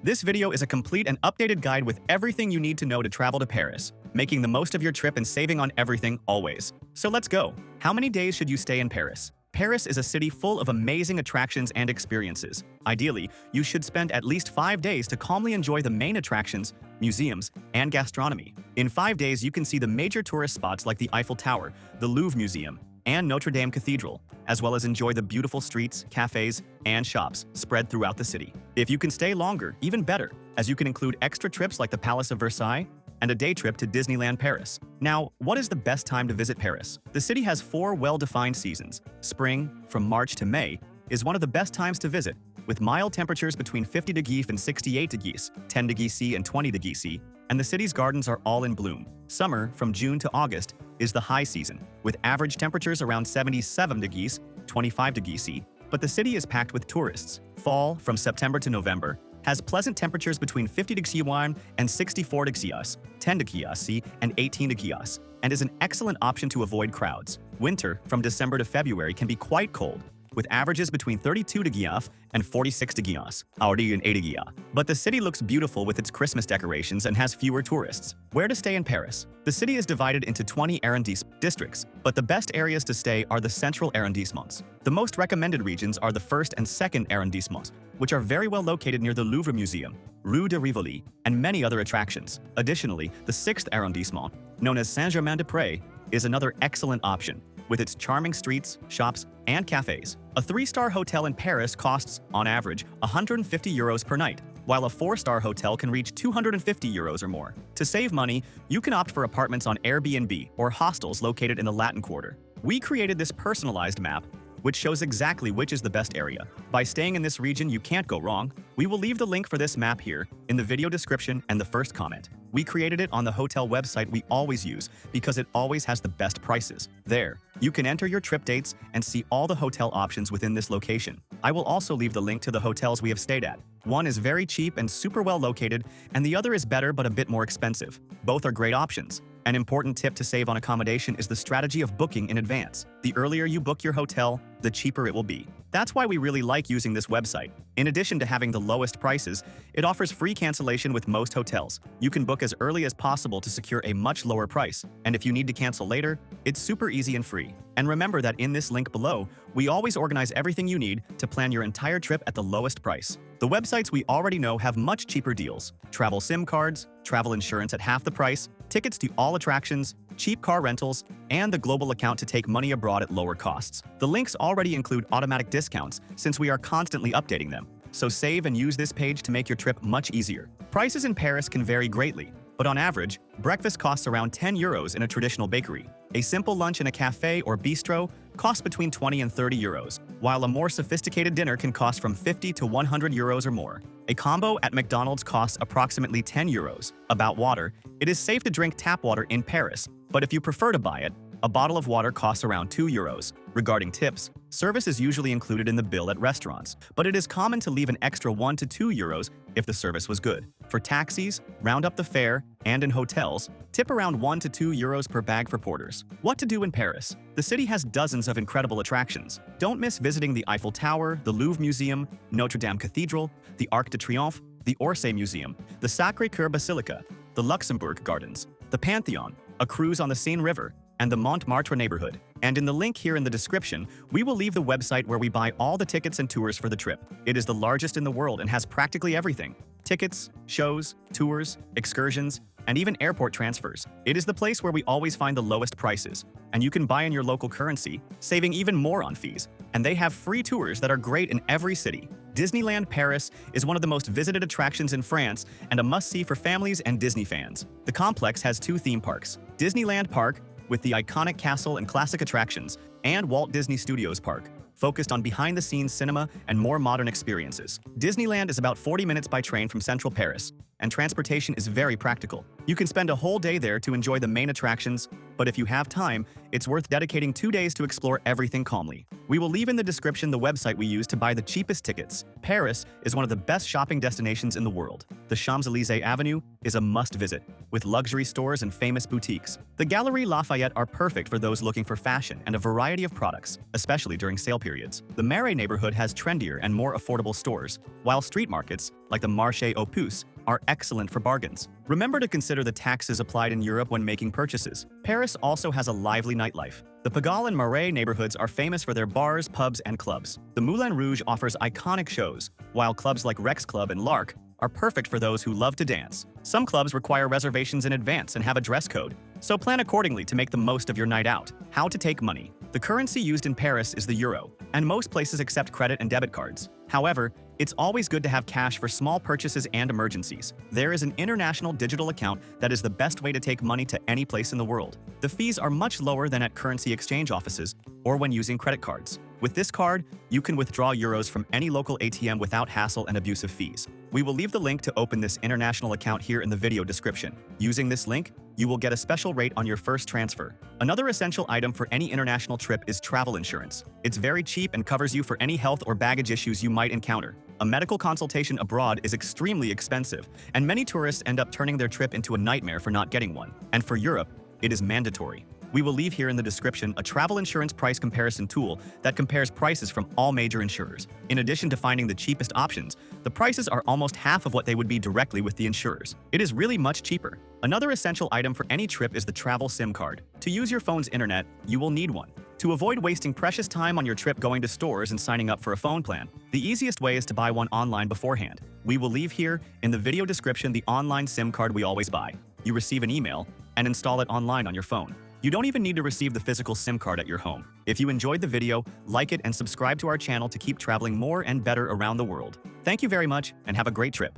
This video is a complete and updated guide with everything you need to know to travel to Paris, making the most of your trip and saving on everything always. So let's go! How many days should you stay in Paris? Paris is a city full of amazing attractions and experiences. Ideally, you should spend at least 5 days to calmly enjoy the main attractions, museums, and gastronomy. In 5 days, you can see the major tourist spots like the Eiffel Tower, the Louvre Museum, and Notre Dame Cathedral, as well as enjoy the beautiful streets, cafes, and shops spread throughout the city. If you can stay longer, even better, as you can include extra trips like the Palace of Versailles and a day trip to Disneyland Paris. Now, what is the best time to visit Paris? The city has 4 well-defined seasons. Spring, from March to May, is one of the best times to visit, with mild temperatures between 50 degrees and 68 degrees, 10 degrees C and 20 degrees C, and the city's gardens are all in bloom. Summer, from June to August, is the high season, with average temperatures around 77 degrees, 25 degrees C, but the city is packed with tourists. Fall, from September to November, has pleasant temperatures between 50 degrees C and 64 degrees, 10 degrees C and 18 degrees, and is an excellent option to avoid crowds. Winter, from December to February, can be quite cold, with averages between 32 degrees and 46 degrees, but the city looks beautiful with its Christmas decorations and has fewer tourists. Where to stay in Paris? The city is divided into 20 arrondissements districts, but the best areas to stay are the central arrondissements. The most recommended regions are the 1st and 2nd arrondissements, which are very well located near the Louvre Museum, Rue de Rivoli, and many other attractions. Additionally, the 6th arrondissement, known as Saint-Germain-des-Prés, is another excellent option, with its charming streets, shops, and cafes. A 3-star hotel in Paris costs, on average, 150 euros per night, while a 4-star hotel can reach 250 euros or more. To save money, you can opt for apartments on Airbnb or hostels located in the Latin Quarter. We created this personalized map, which shows exactly which is the best area. By staying in this region, you can't go wrong. We will leave the link for this map here in the video description and the first comment. We created it on the hotel website we always use because it always has the best prices. There, you can enter your trip dates and see all the hotel options within this location. I will also leave the link to the hotels we have stayed at. One is very cheap and super well located, and the other is better but a bit more expensive. Both are great options. An important tip to save on accommodation is the strategy of booking in advance. The earlier you book your hotel, the cheaper it will be. That's why we really like using this website. In addition to having the lowest prices, it offers free cancellation with most hotels. You can book as early as possible to secure a much lower price, and if you need to cancel later, it's super easy and free. And remember that in this link below, we always organize everything you need to plan your entire trip at the lowest price. The websites we already know have much cheaper deals: travel SIM cards, travel insurance at half the price, tickets to all attractions, cheap car rentals, and the global account to take money abroad at lower costs. The links already include automatic discounts since we are constantly updating them. So save and use this page to make your trip much easier. Prices in Paris can vary greatly, but on average, breakfast costs around 10 euros in a traditional bakery. A simple lunch in a cafe or bistro costs between 20 and 30 euros, while a more sophisticated dinner can cost from 50 to 100 euros or more. A combo at McDonald's costs approximately 10 euros. About water, it is safe to drink tap water in Paris, but if you prefer to buy it, a bottle of water costs around 2 euros. Regarding tips, service is usually included in the bill at restaurants, but it is common to leave an extra 1 to 2 euros if the service was good. For taxis, round up the fare, and in hotels, tip around 1 to 2 euros per bag for porters. What to do in Paris? The city has dozens of incredible attractions. Don't miss visiting the Eiffel Tower, the Louvre Museum, Notre Dame Cathedral, the Arc de Triomphe, the Orsay Museum, the Sacré-Cœur Basilica, the Luxembourg Gardens, the Pantheon, a cruise on the Seine River, and the Montmartre neighborhood. And in the link here in the description, we will leave the website where we buy all the tickets and tours for the trip. It is the largest in the world and has practically everything: tickets, shows, tours, excursions, and even airport transfers. It is the place where we always find the lowest prices, and you can buy in your local currency, saving even more on fees. And they have free tours that are great in every city. Disneyland Paris is one of the most visited attractions in France and a must-see for families and Disney fans. The complex has 2 theme parks: Disneyland Park, with the iconic castle and classic attractions, and Walt Disney Studios Park, focused on behind-the-scenes cinema and more modern experiences. Disneyland is about 40 minutes by train from central Paris, and transportation is very practical. You can spend a whole day there to enjoy the main attractions, but if you have time, it's worth dedicating 2 days to explore everything calmly. We will leave in the description the website we use to buy the cheapest tickets. Paris is one of the best shopping destinations in the world. The Champs-Élysées Avenue is a must-visit, with luxury stores and famous boutiques. The Galeries Lafayette are perfect for those looking for fashion and a variety of products, especially during sale periods. The Marais neighborhood has trendier and more affordable stores, while street markets, like the Marché aux Puces, are excellent for bargains. Remember to consider the taxes applied in Europe when making purchases. Paris also has a lively nightlife. The Pigalle and Marais neighborhoods are famous for their bars, pubs, and clubs. The Moulin Rouge offers iconic shows, while clubs like Rex Club and L'Arc are perfect for those who love to dance. Some clubs require reservations in advance and have a dress code, so plan accordingly to make the most of your night out. How to take money. The currency used in Paris is the euro, and most places accept credit and debit cards. However, it's always good to have cash for small purchases and emergencies. There is an international digital account that is the best way to take money to any place in the world. The fees are much lower than at currency exchange offices or when using credit cards. With this card, you can withdraw euros from any local ATM without hassle and abusive fees. We will leave the link to open this international account here in the video description. Using this link, you will get a special rate on your first transfer. Another essential item for any international trip is travel insurance. It's very cheap and covers you for any health or baggage issues you might encounter. A medical consultation abroad is extremely expensive, and many tourists end up turning their trip into a nightmare for not getting one. And for Europe, it is mandatory. We will leave here in the description a travel insurance price comparison tool that compares prices from all major insurers. In addition to finding the cheapest options, the prices are almost half of what they would be directly with the insurers. It is really much cheaper. Another essential item for any trip is the travel SIM card. To use your phone's internet, you will need one. To avoid wasting precious time on your trip going to stores and signing up for a phone plan, the easiest way is to buy one online beforehand. We will leave here in the video description the online SIM card we always buy. You receive an email and install it online on your phone. You don't even need to receive the physical SIM card at your home. If you enjoyed the video, like it and subscribe to our channel to keep traveling more and better around the world. Thank you very much and have a great trip.